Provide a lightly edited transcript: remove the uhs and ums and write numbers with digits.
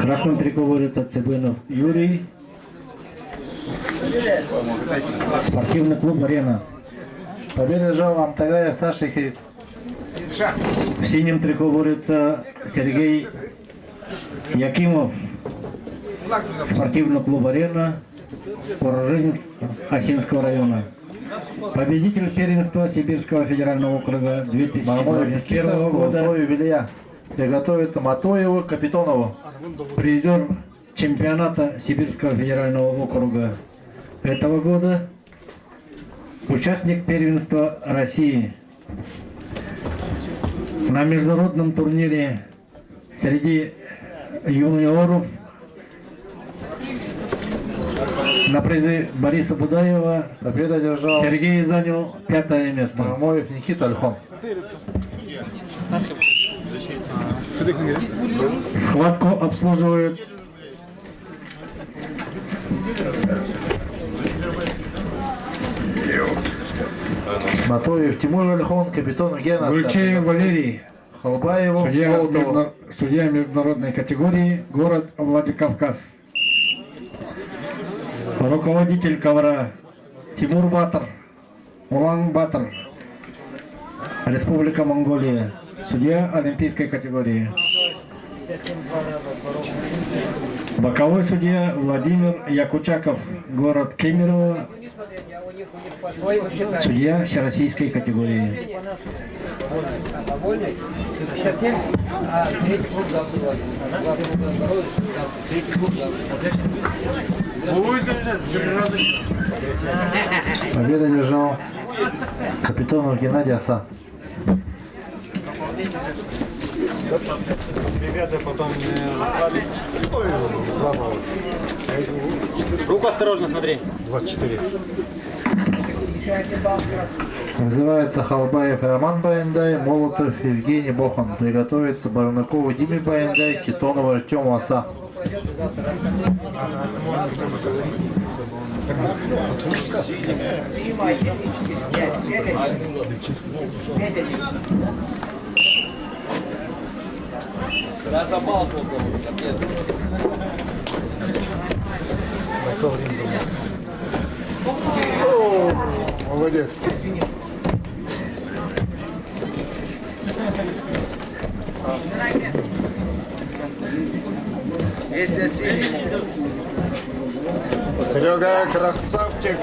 Красным трико борется Цыбынов Юрий. Спортивный клуб «Арена». Победа жал Амтагаев Саша. В синем трико борется Сергей Якимов. Спортивный клуб «Арена». Уроженец Осинского района. Победитель первенства Сибирского федерального округа 2021 года. Юбилея. Приготовится Матоеву, Капитонову. Призер чемпионата Сибирского федерального округа этого года. Участник первенства России. На международном турнире среди юниоров на призы Бориса Будаева Победа держал Сергей занял 5-е место. Мамоев Никита Альхон. Схватку обслуживает Матоев Тимур Альхон, Капитонов Гена. Гульчеев Валерий. Холбаеву, Судья международной категории, город Владикавказ. Руководитель ковра Тимур Батыр, Улан Батыр, Республика Монголия. Судья олимпийской категории. Боковой судья Владимир Якучаков, город Кемерово. Судья всероссийской категории. Победа держал Капитонов Геннадий Оса. Ребята потом расстались. Руку осторожно, смотри. 24. Вызывается Халбаев Роман Баяндай, Молотов Евгений Бохан. Приготовится Барнакову Диме Баяндай, Китонова Артему Оса. Я забал сколько. Молодец. Если сильный. Серега, красавчик.